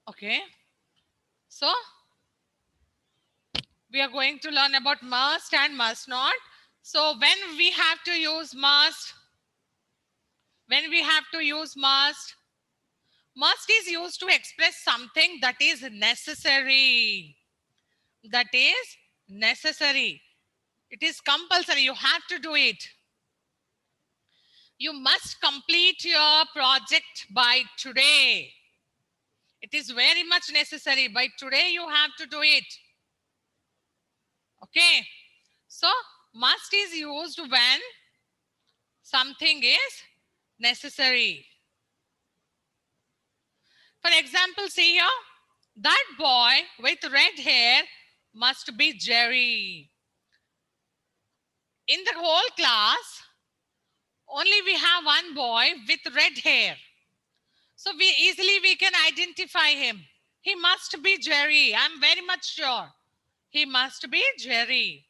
Okay. So we are going to learn about must and must not. So when we have to use must, must is used to express something that is necessary. That is necessary. It is compulsory. You have to do it. You must complete your project by today. It is very much necessary. By today, you have to do it. Okay. So, must is used when something is necessary. For example, see here. That boy with red hair must be Jerry. In the whole class, only we have one boy with red hair. So we can identify him. He must be Jerry. I'm very much sure. He must be Jerry.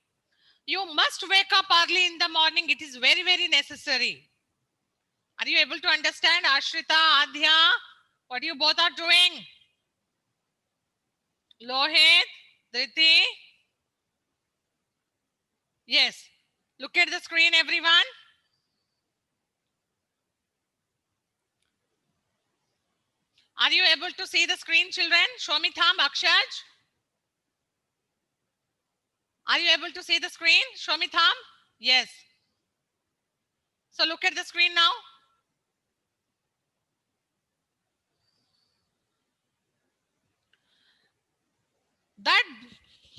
You must wake up early in the morning. It is very, very necessary. Are you able to understand, Ashrita, Adhya? What you both are doing? Lohit, Dhriti? Yes. Look at the screen, everyone. Are you able to see the screen, children? Show me thumb, Akshaj. Are you able to see the screen? Show me thumb. Yes. So look at the screen now. That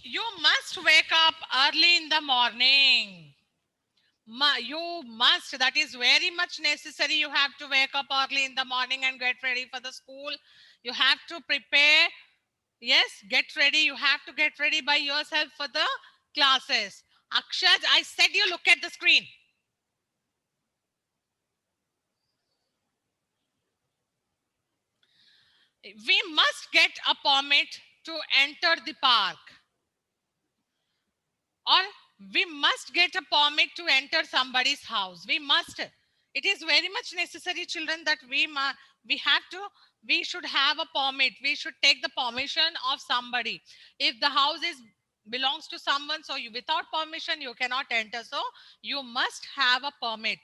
you must wake up early in the morning. You must. That is very much necessary. You have to wake up early in the morning and get ready for the school. You have to prepare. Yes, get ready. You have to get ready by yourself for the classes. Akshaj, I said you look at the screen. We must get a permit to enter the park. Or we must get a permit to enter somebody's house. We must. It is very much necessary, children, that we should have a permit. We should take the permission of somebody. If the house is belongs to someone, so without permission you cannot enter. So you must have a permit.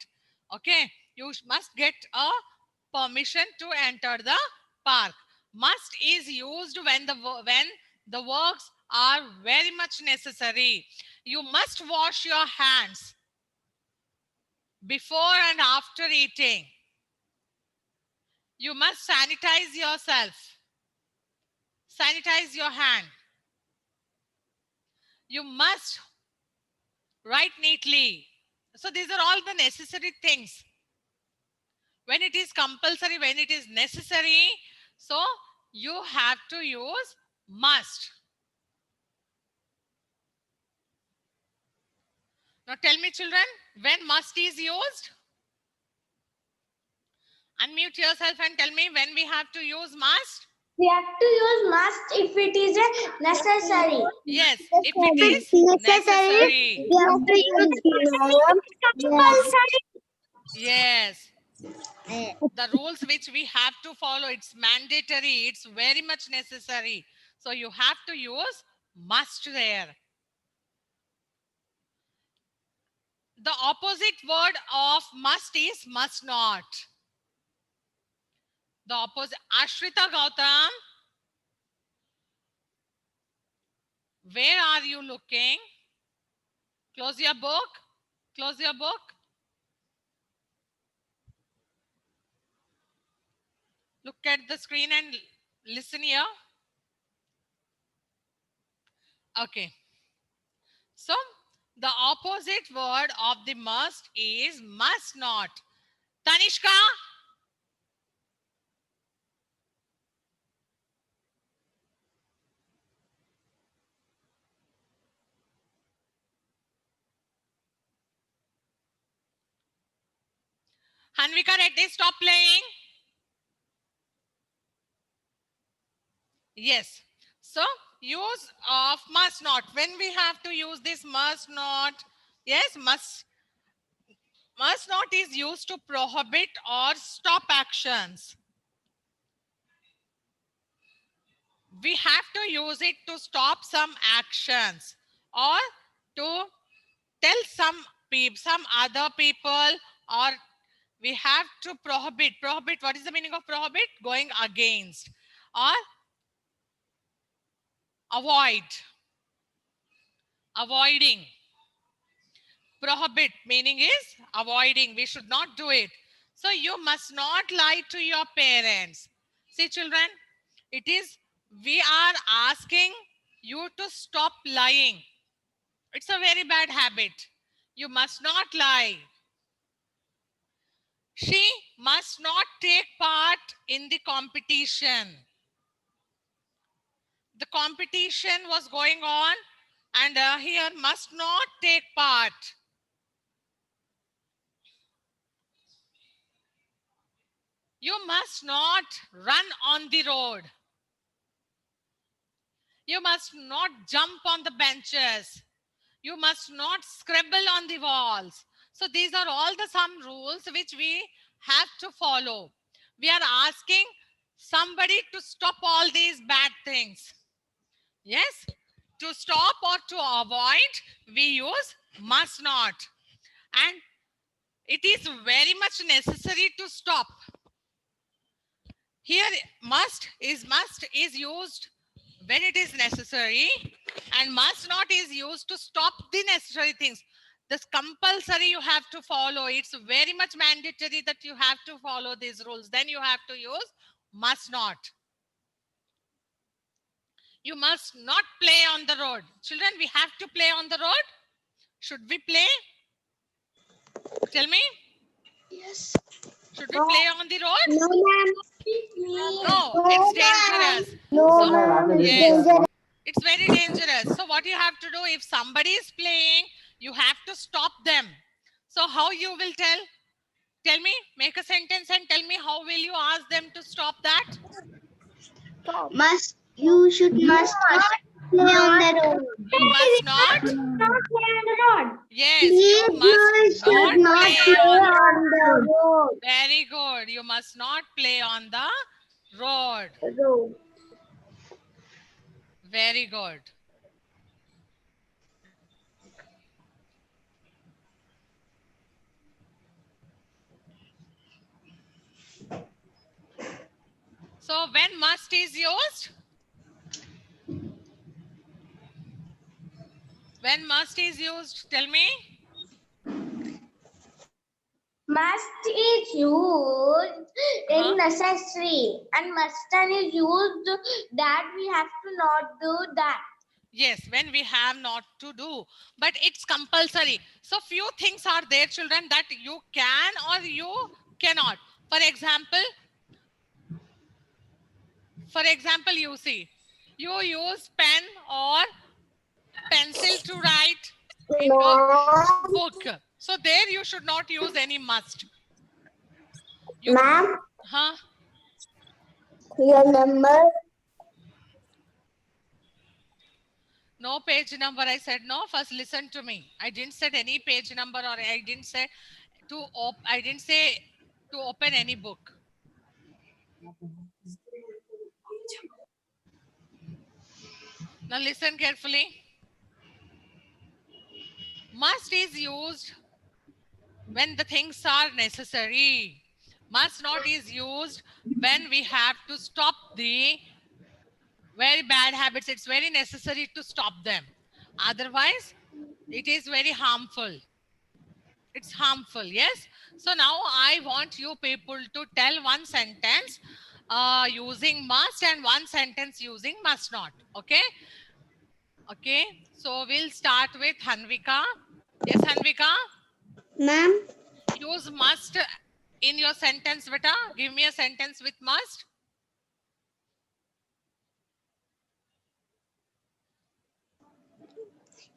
Okay, you must get a permission to enter the park. Must is used when the works are very much necessary. You must wash your hands before and after eating. You must sanitize yourself. Sanitize your hand. You must write neatly. So these are all the necessary things. When it is compulsory, when it is necessary, so you have to use must. Now tell me, children, when must is used? Unmute yourself and tell me when we have to use must. We have to use must if it is a necessary. Yes, if it is necessary. We have to use compulsory. Yes. The rules which we have to follow, it's mandatory. It's very much necessary. So you have to use must there. The opposite word of must is must not. The opposite. Ashrita Gautam, where are you looking? Close your book. Close your book. Look at the screen and listen here. Okay. So the opposite word of the must is must not. Tanishka. Hanvika Reddy, stop playing. Yes. So use of must not. When we have to use this must not, yes, must not is used to prohibit or stop actions. we have to use it to stop some actions or to tell some people, some other people, or we have to prohibit. Prohibit, what is the meaning of prohibit? Going against or avoid, avoiding. Prohibit meaning is avoiding. We should not do it. So you must not lie to your parents. See children, it is, we are asking you to stop lying. It's a very bad habit. You must not lie. She must not take part in the competition. The competition was going on, and here must not take part. You must not run on the road. You must not jump on the benches. You must not scribble on the walls. So these are all the some rules which we have to follow. We are asking somebody to stop all these bad things. Yes, to stop or to avoid, we use must not. And it is very much necessary to stop. Here must is used when it is necessary, and must not is used to stop the necessary things. This compulsory you have to follow. It's very much mandatory that you have to follow these rules. Then you have to use must not. You must not play on the road. Children, we have to play on the road. Should we play? Tell me. Yes. Should we play on the road? No, ma'am. No, it's dangerous. No, So, ma'am. It's yes, dangerous. it's very dangerous. So what you have to do, if somebody is playing, you have to stop them. So how you will tell? Tell me, make a sentence and tell me how will you ask them to stop that? You should must not play on the road. You must not. Not play on the road. Yes, you must not should not play play on. on the road. Very good. You must not play on the road. Very good. So when must is used? When must is used? Tell me. Must is used Uh-huh. in necessary, and must is used that we have to not do that. Yes, when we have not to do, but it's compulsory. So few things are there, children, that you can or you cannot. For example, you see, you use pen or pencil to write in your book. So there you should not use any must. Ma'am, Huh? your number. No page number. I said no. First, listen to me. I didn't say any page number, or I didn't say I didn't say to open any book. Now listen carefully. Must is used when the things are necessary. Must not is used when we have to stop the very bad habits. It's very necessary to stop them. Otherwise, it is very harmful. It's harmful, yes? So now I want you people to tell one sentence using must and one sentence using must not. Okay? Okay. So we'll start with Hanvika. Yes, Hanvika? Ma'am, Use must in your sentence, beta. Give me a sentence with must.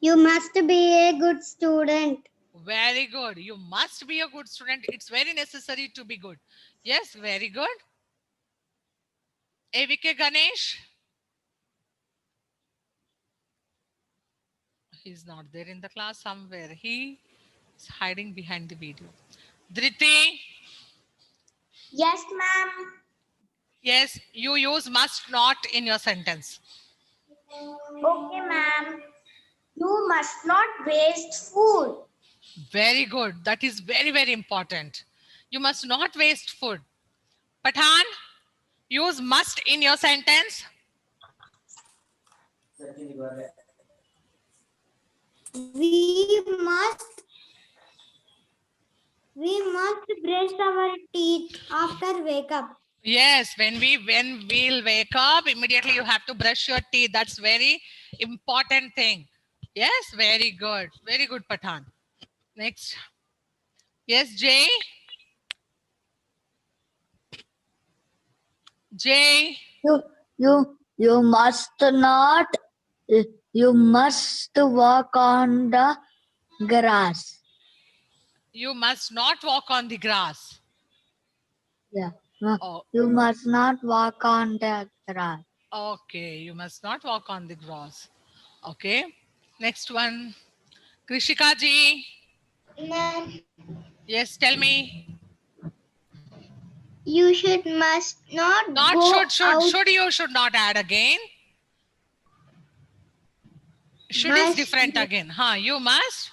you must be a good student. Very good. You must be a good student. It's very necessary to be good. Yes, very good. AVK Ganesh. He's not there in the class somewhere. He is hiding behind the video. Dhriti. Yes, ma'am. Yes, you use must not in your sentence. Okay, ma'am. You must not waste food. Very good. That is very, very important. You must not waste food. Pathan, use must in your sentence. We must brush our teeth after wake up. Yes, when we'll wake up, immediately you have to brush your teeth. That's very important thing. Yes, very good. Very good, Pathan. Next. Yes, Jay. Jay. You must not. You must walk on the grass. You must not walk on the grass. Yeah. No, Oh, you must not walk on the grass. okay. You must not walk on the grass. Okay. Next one. Krishika ji. Ma'am, Yes, tell me. you must not Not go should, should. out. Should you should not add again. Should is Must. different again. Huh? You must.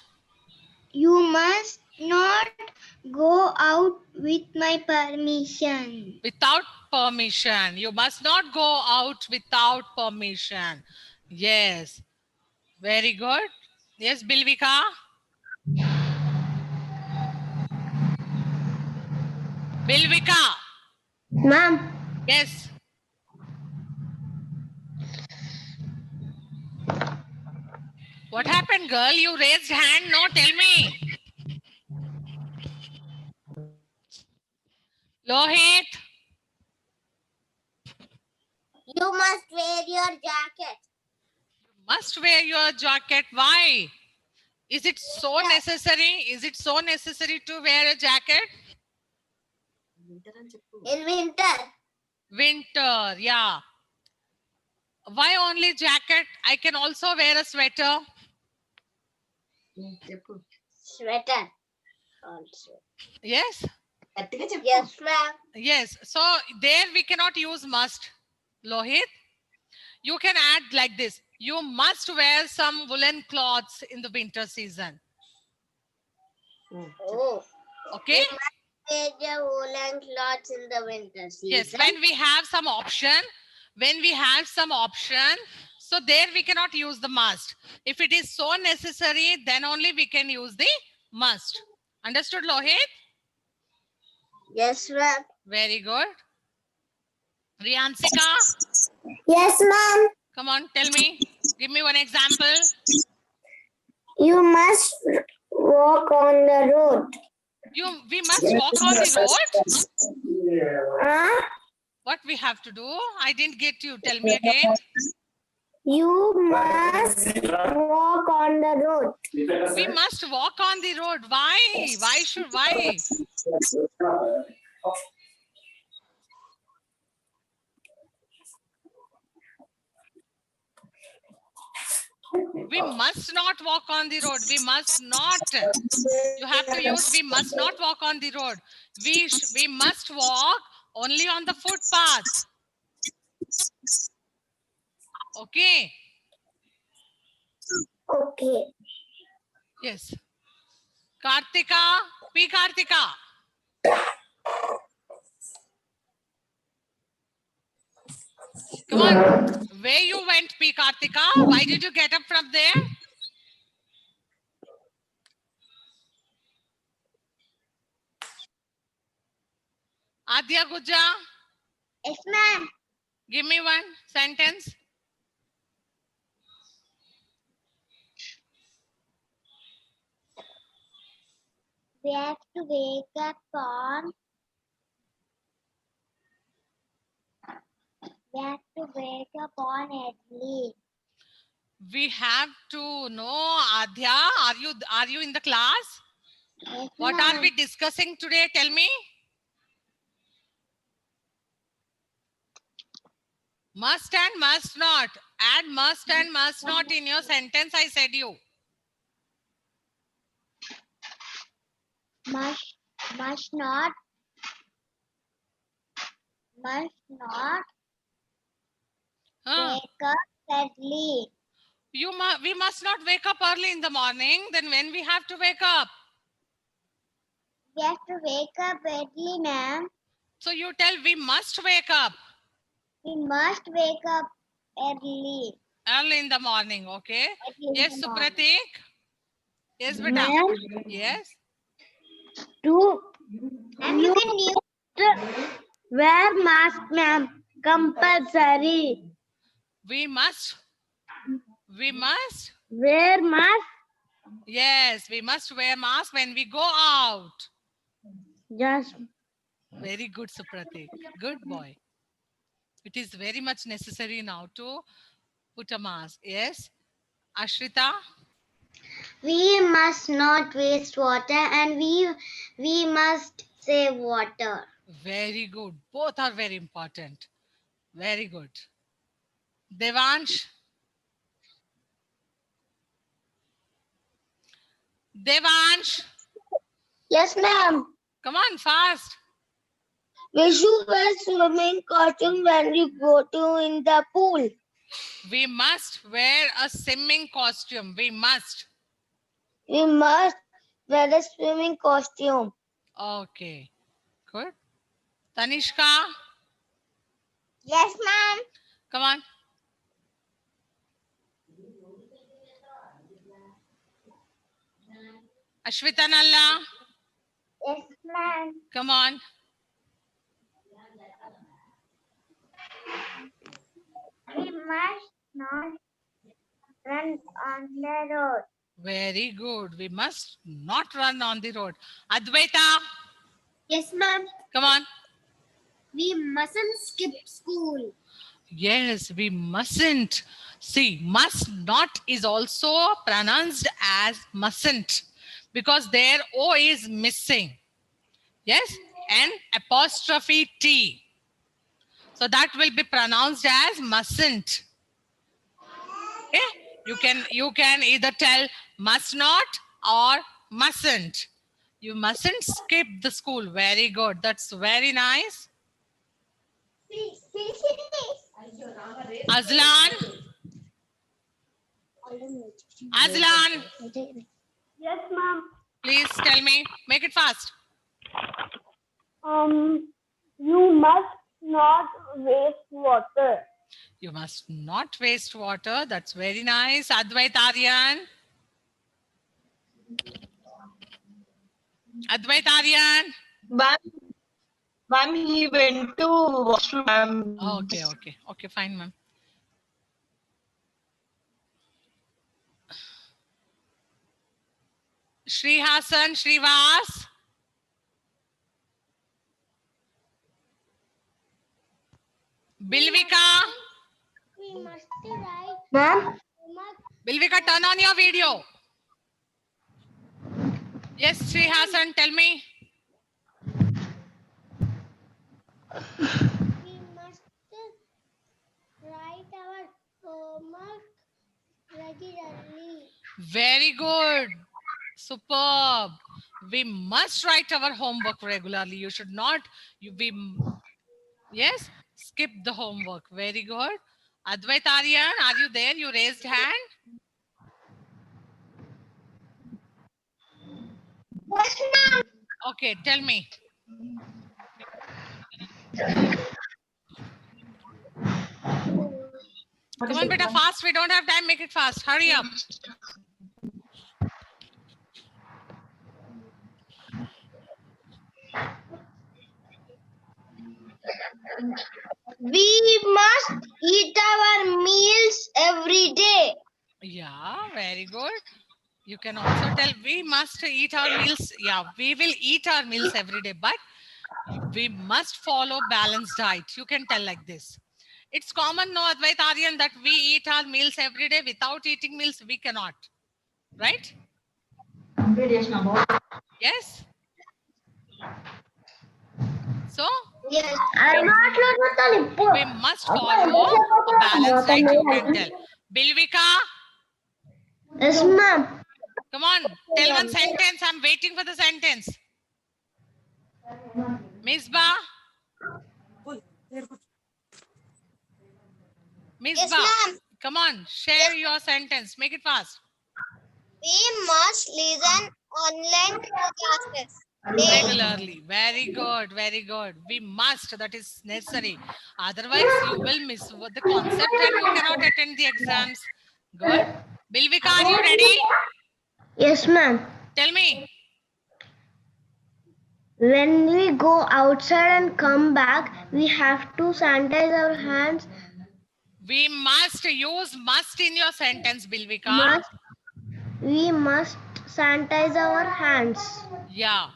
You must not go out with my permission. Without permission. You must not go out without permission. Yes. Very good. Yes, Bilvika. Bilvika. Ma'am, Yes. What happened, girl? You raised hand. No, tell me. Lohit. you must wear your jacket. Must wear your jacket. Why? Is it so necessary? Is it so necessary to wear a jacket? In winter. Winter, yeah. Why only jacket? I can also wear a sweater. Sweater. Also. Yes? Yes, ma'am. Yes. So there we cannot use must. Lohit, you can add like this. You must wear some woolen cloths in the winter season. Oh. Okay? Wear your woolen clothes in the winter season. Yes. When we have some option, so there we cannot use the must. If it is so necessary, then only we can use the must. Understood, Lohit? Yes, ma'am. Very good. Riyansika, Yes, ma'am. come on, tell me. Give me one example. You must walk on the road. We must walk on the road. Huh? What we have to do? I didn't get you. Tell me again. You must walk on the road. We must walk on the road. Why? Why? We must not walk on the road. We must not. You have to use we must not walk on the road. We must walk only on the footpath. Okay. Okay. Yes. Kartika. P. Kartika. Come on. Where you went, P. Kartika? Why did you get up from there? Adya Guja, Yes, ma'am. give me one sentence. We have to wake up on. We have to wake up on early. We have to know, Adya, are you in the class? Yes, What ma'am. are we discussing today? Tell me. Must and must not. Add must and must not in your sentence, I said you. Must not must not Huh? wake up early. We must not wake up early in the morning. Then when we have to wake up? We have to wake up early, ma'am. So you tell we must wake up We must wake up early. early in the morning. Okay. Early in Yes, the morning. Supratik. Yes, beta. Ma'am, Yes. to you can wear mask, ma'am. Compulsory. We must Wear mask. yes, we must wear mask when we go out. Yes. Very good, Supratik. Good boy. It is very much necessary now to put a mask. Yes. Ashrita. We must not waste water, and we must save water. Very good. Both are very important. Very good. Devansh. Devansh. Yes, ma'am. Come on, fast. We should wear swimming costume when we go to in the pool. We must wear a swimming costume. We must. We must wear a swimming costume. Okay. Good. Tanishka. Yes, ma'am. Come on. Ashwita Nalla. Yes, ma'am. Come on. We must not run on the road. Very good. We must not run on the road. Advaita. Yes, ma'am. Come on. We mustn't skip school. Yes, we mustn't. See, must not is also pronounced as mustn't because their O is missing. Yes, and apostrophe T. So that will be pronounced as mustn't. Okay? You can either tell must not or mustn't. You mustn't skip the school. Very good. That's very nice. Azlan. Azlan, Yes, ma'am. please tell me. Make it fast. You must not waste water. You must not waste water. That's very nice. Advait Aryan. Advait Aryan. Ma'am, he went to washroom, ma'am. Okay, fine, ma'am. Shri Hasan, Shrivas. Bilvika. We must write. Ma'am, Bilvika, turn on your video. Yes, Shri Hasan, tell me. We must write our homework regularly. Very good. Superb. We must write our homework regularly. You should not, yes, skip the homework. Very good. Advait Aryan, are you there? You raised hand. Yes, ma'am. Okay, tell me. Come on, beta, fast. We don't have time. Make it fast. Hurry up. We must eat our meals every day. Yeah, very good. You can also tell we must eat our meals. Yeah, we will eat our meals every day, but we must follow balanced diet. You can tell like this. It's common, no, Advait Aryan, that we eat our meals every day. Without eating meals, we cannot. Right? Yes? So, Yes. we must follow a balanced diet, you can tell. Bilvika, Yes, ma'am. come on, tell one sentence. I'm waiting for the sentence. Misbah, Misbah, come on, share your sentence. Make it fast. We must listen online classes. Regularly. Very good. Very good. We must. That is necessary. Otherwise, you will miss the concept and you cannot attend the exams. Good. Bilvika, are you ready? Yes, ma'am. Tell me. When we go outside and come back, we have to sanitize our hands. We must use must in your sentence, Bilvika. We must sanitize our hands. Yeah.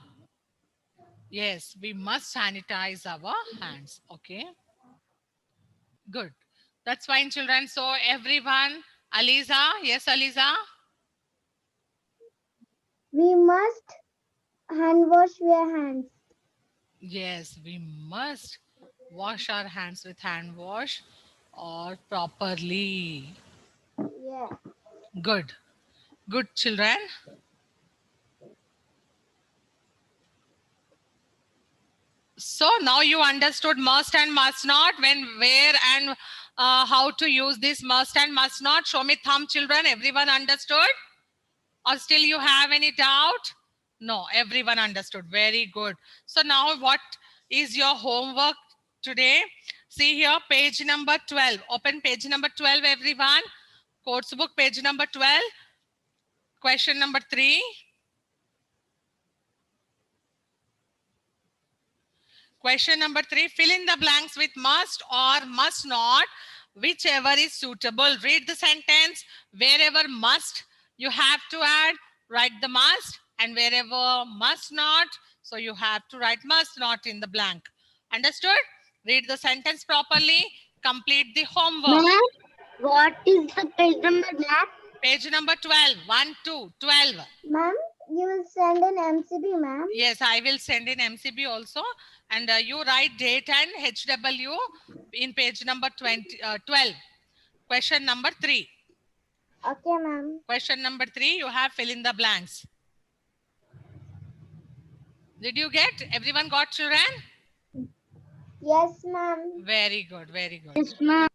Yes, we must sanitize our hands. Okay. Good. That's fine, children. So everyone, Aliza, yes, Aliza. We must hand wash our hands. Yes, we must wash our hands with hand wash or properly. Yeah. Good. Good, children. So now you understood must and must not, when, where, and how to use this must and must not. Show me thumb, children. Everyone understood? Or still you have any doubt? No, everyone understood. Very good. So now what is your homework today? See here, page number 12. Open page number 12, everyone. Course book, page number 12. Question number 3. Question number 3. Fill in the blanks with must or must not, whichever is suitable. Read the sentence. Wherever must, you have to add, write the must, and wherever must not, so you have to write must not in the blank. Understood? Read the sentence properly. Complete the homework. Ma'am, what is the page number, ma'am? Page number 12. 1, 2, 12. Ma'am, you will send an MCB, ma'am. Yes, I will send in MCB also. And you write date and HW in page number 12. Question number 3. Okay, ma'am. Question number 3, you have fill in the blanks. Did you get? Everyone got, children? Yes, ma'am. Very good, very good. Yes, ma'am.